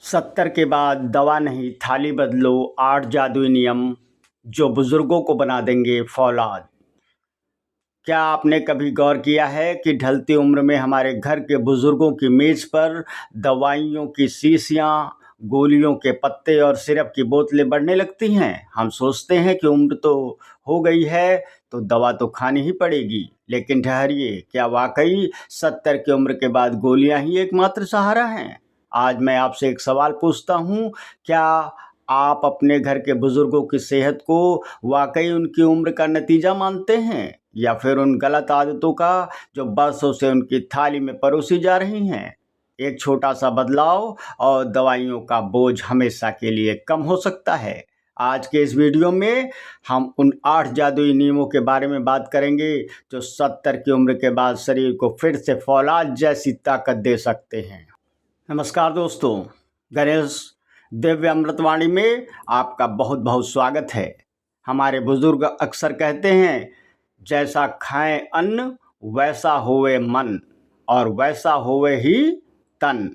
70 के बाद दवा नहीं थाली बदलो 8 जादुई नियम जो बुजुर्गों को बना देंगे फौलाद। क्या आपने कभी गौर किया है कि ढलती उम्र में हमारे घर के बुजुर्गों की मेज पर दवाइयों की शीशियां, गोलियों के पत्ते और सिरप की बोतलें बढ़ने लगती हैं। हम सोचते हैं कि उम्र तो हो गई है तो दवा तो खानी ही पड़ेगी, लेकिन ठहरिए, क्या वाकई 70 की उम्र के बाद गोलियां ही एकमात्र सहारा हैं? आज मैं आपसे एक सवाल पूछता हूँ, क्या आप अपने घर के बुजुर्गों की सेहत को वाकई उनकी उम्र का नतीजा मानते हैं, या फिर उन गलत आदतों का जो बरसों से उनकी थाली में परोसी जा रही हैं? एक छोटा सा बदलाव और दवाइयों का बोझ हमेशा के लिए कम हो सकता है। आज के इस वीडियो में हम उन 8 जादुई नियमों के बारे में बात करेंगे जो 70 की उम्र के बाद शरीर को फिर से फौलाद जैसी ताकत दे सकते हैं। नमस्कार दोस्तों, गणेश दिव्य अमृतवाणी में आपका बहुत बहुत स्वागत है। हमारे बुजुर्ग अक्सर कहते हैं, जैसा खाएं अन्न वैसा होवे मन और वैसा होवे ही तन।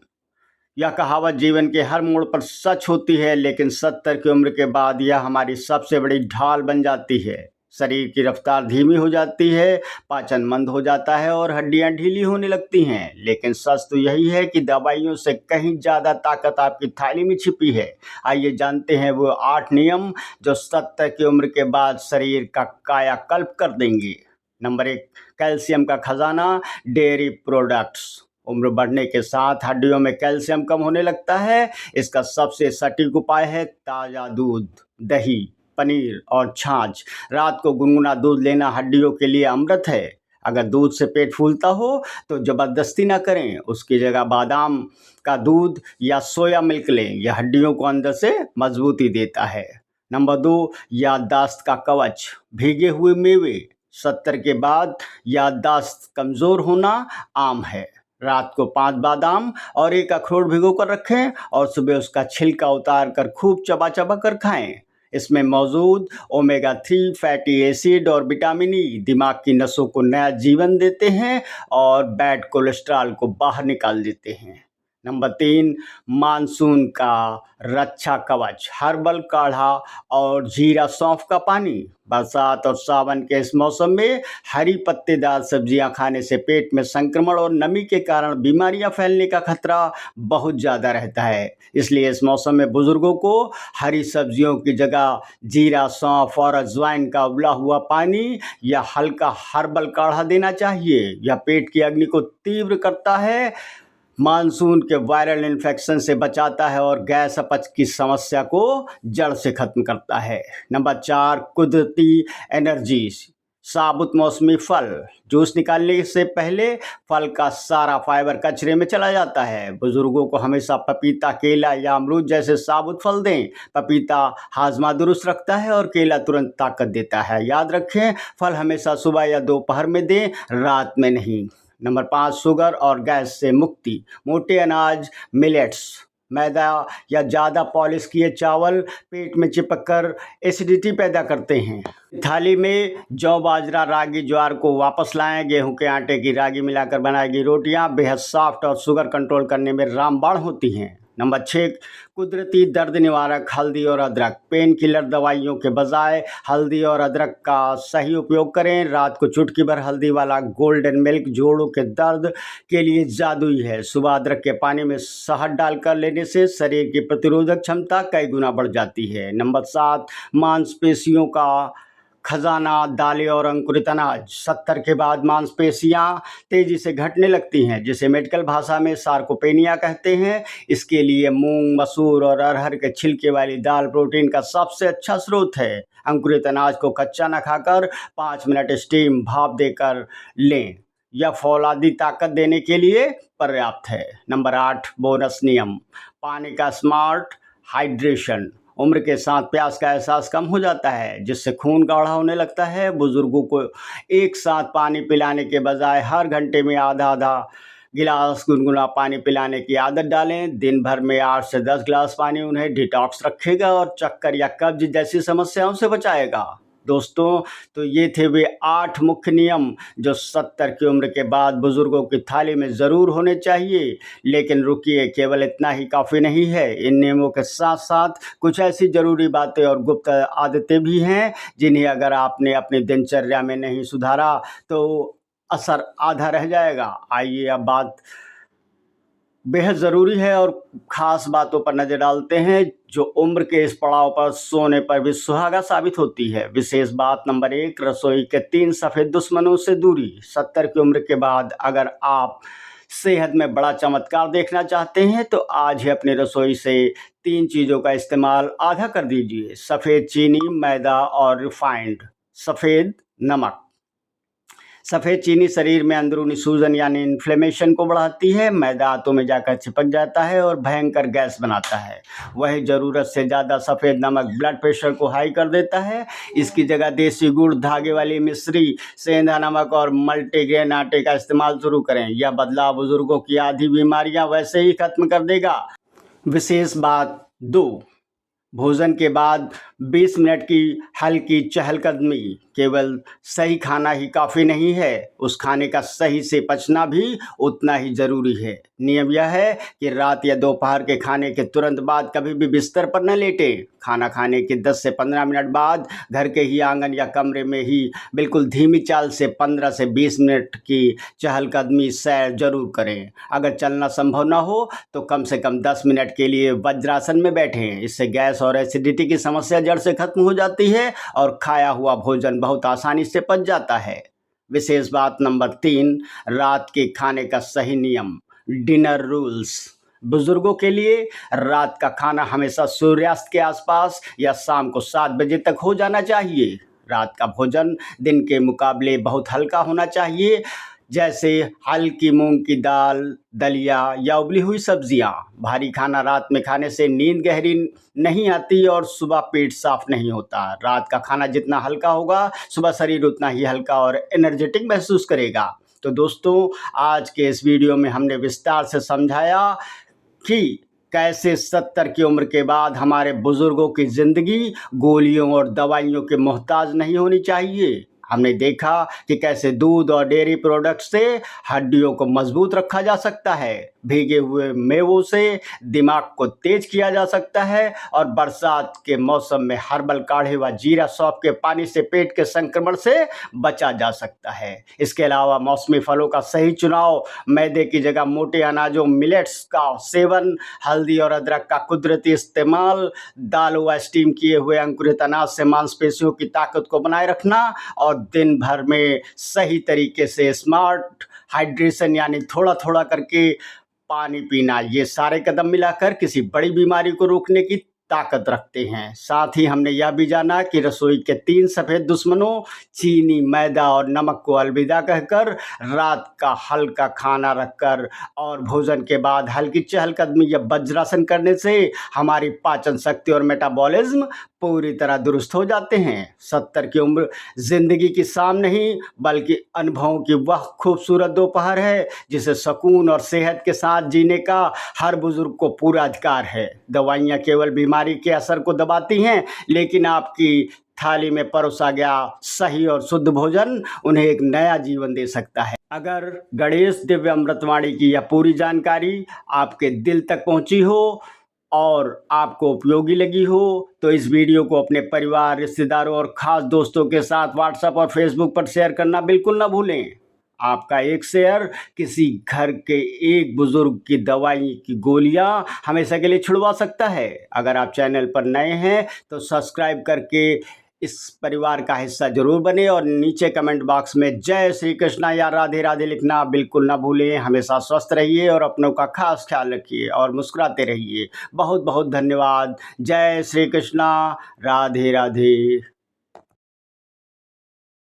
यह कहावत जीवन के हर मोड़ पर सच होती है, लेकिन 70 की उम्र के बाद यह हमारी सबसे बड़ी ढाल बन जाती है। शरीर की रफ्तार धीमी हो जाती है, पाचन मंद हो जाता है और हड्डियां ढीली होने लगती हैं। लेकिन सच तो यही है कि दवाइयों से कहीं ज़्यादा ताकत आपकी थाली में छिपी है। आइए जानते हैं वो 8 नियम जो 70 की उम्र के बाद शरीर का कायाकल्प कर देंगे। नंबर 1, कैल्शियम का खजाना, डेयरी प्रोडक्ट्स। उम्र बढ़ने के साथ हड्डियों में कैल्शियम कम होने लगता है। इसका सबसे सटीक उपाय है ताज़ा दूध, दही, पनीर और छाछ। रात को गुनगुना दूध लेना हड्डियों के लिए अमृत है। अगर दूध से पेट फूलता हो तो जबरदस्ती ना करें, उसकी जगह बादाम का दूध या सोया मिल्क लें। यह हड्डियों को अंदर से मजबूती देता है। नंबर 2, याददाश्त का कवच, भीगे हुए मेवे। 70 के बाद याददाश्त कमज़ोर होना आम है। रात को 5 बादाम और 1 अखरोट भिगो कर रखें और सुबह उसका छिलका उतार कर खूब चबा चबा कर खाएं। इसमें मौजूद ओमेगा 3 फैटी एसिड और विटामिन ई दिमाग की नसों को नया जीवन देते हैं और बैड कोलेस्ट्रॉल को बाहर निकाल देते हैं। नंबर 3, मानसून का रक्षा कवच, हर्बल काढ़ा और जीरा सौंफ का पानी। बरसात और सावन के इस मौसम में हरी पत्तेदार सब्जियां खाने से पेट में संक्रमण और नमी के कारण बीमारियां फैलने का खतरा बहुत ज़्यादा रहता है। इसलिए इस मौसम में बुजुर्गों को हरी सब्जियों की जगह जीरा, सौंफ और अजवाइन का उबला हुआ पानी या हल्का हर्बल काढ़ा देना चाहिए। यह पेट की अग्नि को तीव्र करता है, मानसून के वायरल इन्फेक्शन से बचाता है और गैस अपच की समस्या को जड़ से खत्म करता है। नंबर 4, कुदरती एनर्जी, साबुत मौसमी फल। जूस निकालने से पहले फल का सारा फाइबर कचरे में चला जाता है। बुजुर्गों को हमेशा पपीता, केला या अमरूद जैसे साबुत फल दें। पपीता हाजमा दुरुस्त रखता है और केला तुरंत ताकत देता है। याद रखें, फल हमेशा सुबह या दोपहर में दें, रात में नहीं। नंबर 5, शुगर और गैस से मुक्ति, मोटे अनाज, मिलेट्स, मैदा या ज़्यादा पॉलिश किए चावल पेट में चिपक कर एसिडिटी पैदा करते हैं। थाली में जौ, बाजरा, रागी, ज्वार को वापस लाएं। गेहूं के आटे की रागी मिलाकर बनाई गई रोटियां बेहद सॉफ्ट और शुगर कंट्रोल करने में रामबाण होती हैं। नंबर 6, कुदरती दर्द निवारक, हल्दी और अदरक। पेन किलर दवाइयों के बजाय हल्दी और अदरक का सही उपयोग करें। रात को चुटकी भर हल्दी वाला गोल्डन मिल्क जोड़ों के दर्द के लिए जादुई है। सुबह अदरक के पानी में शहद डालकर लेने से शरीर की प्रतिरोधक क्षमता कई गुना बढ़ जाती है। नंबर 7, मांसपेशियों का खजाना, दालें और अंकुरित अनाज। 70 के बाद मांसपेशियां तेजी से घटने लगती हैं, जिसे मेडिकल भाषा में सार्कोपेनिया कहते हैं। इसके लिए मूंग, मसूर और अरहर के छिलके वाली दाल प्रोटीन का सबसे अच्छा स्रोत है। अंकुरित अनाज को कच्चा न खाकर 5 मिनट स्टीम भाप देकर लें। यह फौलादी ताकत देने के लिए पर्याप्त है। नंबर 8, बोनस नियम, पानी का स्मार्ट हाइड्रेशन। उम्र के साथ प्यास का एहसास कम हो जाता है, जिससे खून गाढ़ा होने लगता है। बुजुर्गों को एक साथ पानी पिलाने के बजाय हर घंटे में आधा आधा गिलास गुनगुना पानी पिलाने की आदत डालें। दिन भर में 8 से 10 गिलास पानी उन्हें डिटॉक्स रखेगा और चक्कर या कब्ज जैसी समस्याओं से बचाएगा। दोस्तों, तो ये थे वे 8 मुख्य नियम जो 70 की उम्र के बाद बुजुर्गों की थाली में ज़रूर होने चाहिए। लेकिन रुकिए, केवल इतना ही काफ़ी नहीं है। इन नियमों के साथ साथ कुछ ऐसी ज़रूरी बातें और गुप्त आदतें भी हैं जिन्हें अगर आपने अपनी दिनचर्या में नहीं सुधारा तो असर आधा रह जाएगा। आइए अब बात बेहद ज़रूरी है और ख़ास बातों पर नज़र डालते हैं जो उम्र के इस पड़ाव पर सोने पर भी सुहागा साबित होती है। विशेष बात नंबर 1, रसोई के 3 सफ़ेद दुश्मनों से दूरी। 70 की उम्र के बाद अगर आप सेहत में बड़ा चमत्कार देखना चाहते हैं तो आज ही अपनी रसोई से 3 चीज़ों का इस्तेमाल आधा कर दीजिए। सफ़ेद चीनी, मैदा और रिफाइंड। सफ़ेद नमक। सफ़ेद चीनी शरीर में अंदरूनी सूजन यानी इन्फ्लेमेशन को बढ़ाती है। मैदा आंतों में जाकर चिपक जाता है और भयंकर गैस बनाता है। वही ज़रूरत से ज़्यादा सफ़ेद नमक ब्लड प्रेशर को हाई कर देता है। इसकी जगह देसी गुड़, धागे वाली मिश्री, सेंधा नमक और मल्टीग्रेन आटे का इस्तेमाल शुरू करें। यह बदलाव बुजुर्गों की आधी बीमारियां वैसे ही खत्म कर देगा। विशेष बात 2, भोजन के बाद 20 मिनट की हल्की चहलकदमी। केवल सही खाना ही काफ़ी नहीं है, उस खाने का सही से पचना भी उतना ही ज़रूरी है। नियम यह है कि रात या दोपहर के खाने के तुरंत बाद कभी भी बिस्तर पर न लेटें। खाना खाने के 10 से 15 मिनट बाद घर के ही आंगन या कमरे में ही बिल्कुल धीमी चाल से 15 से 20 मिनट की चहलकदमी सैर जरूर करें। अगर चलना संभव न हो तो कम से कम 10 मिनट के लिए वज्रासन में बैठें। इससे गैस और एसिडिटी की समस्या जड़ से खत्म हो जाती है और खाया हुआ भोजन बहुत आसानी से पच जाता है। विशेष बात नंबर 3, रात के खाने का सही नियम। Dinner rules. बुजुर्गों के लिए रात का खाना हमेशा सूर्यास्त के आसपास या शाम को 7 बजे तक हो जाना चाहिए। रात का भोजन दिन के मुकाबले बहुत हल्का होना चाहिए, जैसे हल्की मूंग की दाल, दलिया या उबली हुई सब्जियां। भारी खाना रात में खाने से नींद गहरी नहीं आती और सुबह पेट साफ नहीं होता। रात का खाना जितना हल्का होगा, सुबह शरीर उतना ही हल्का और एनर्जेटिक महसूस करेगा। तो दोस्तों, आज के इस वीडियो में हमने विस्तार से समझाया कि कैसे 70 की उम्र के बाद हमारे बुजुर्गों की ज़िंदगी गोलियों और दवाइयों के मोहताज नहीं होनी चाहिए। हमने देखा कि कैसे दूध और डेयरी प्रोडक्ट से हड्डियों को मजबूत रखा जा सकता है, भीगे हुए मेवों से दिमाग को तेज किया जा सकता है और बरसात के मौसम में हर्बल काढ़े व जीरा सौंफ के पानी से पेट के संक्रमण से बचा जा सकता है। इसके अलावा मौसमी फलों का सही चुनाव, मैदे की जगह मोटे अनाजों मिलेट्स का सेवन, हल्दी और अदरक का कुदरती इस्तेमाल, दाल व स्टीम किए हुए अंकुरित अनाज से मांसपेशियों की ताकत को बनाए रखना और दिन भर में सही तरीके से स्मार्ट हाइड्रेशन यानी थोड़ा थोड़ा करके पानी पीना, ये सारे कदम मिलाकर किसी बड़ी बीमारी को रोकने की ताकत रखते हैं। साथ ही हमने यह भी जाना कि रसोई के 3 सफ़ेद दुश्मनों चीनी, मैदा और नमक को अलविदा कहकर रात का हल्का खाना रखकर और भोजन के बाद हल्की चहलकदमी या वज्रासन करने से हमारी पाचन शक्ति और मेटाबॉलिज्म पूरी तरह दुरुस्त हो जाते हैं। 70 की उम्र जिंदगी की शाम नहीं बल्कि अनुभवों की वह खूबसूरत दोपहर है जिसे सुकून और सेहत के साथ जीने का हर बुजुर्ग को पूरा अधिकार है। दवाइयाँ केवल बीमारी के असर को दबाती हैं, लेकिन आपकी थाली में परोसा गया सही और शुद्ध भोजन उन्हें एक नया जीवन दे सकता है। अगर गणेश दिव्य अमृतवाणी की यह पूरी जानकारी आपके दिल तक पहुंची हो और आपको उपयोगी लगी हो तो इस वीडियो को अपने परिवार, रिश्तेदारों और ख़ास दोस्तों के साथ व्हाट्सएप और फेसबुक पर शेयर करना बिल्कुल ना भूलें। आपका एक शेयर किसी घर के एक बुजुर्ग की दवाई की गोलियां हमेशा के लिए छुड़वा सकता है। अगर आप चैनल पर नए हैं तो सब्सक्राइब करके इस परिवार का हिस्सा जरूर बने और नीचे कमेंट बॉक्स में जय श्री कृष्णा या राधे राधे लिखना बिल्कुल ना भूलें। हमेशा स्वस्थ रहिए और अपनों का खास ख्याल रखिए और मुस्कुराते रहिए। बहुत बहुत धन्यवाद। जय श्री कृष्णा, राधे राधे।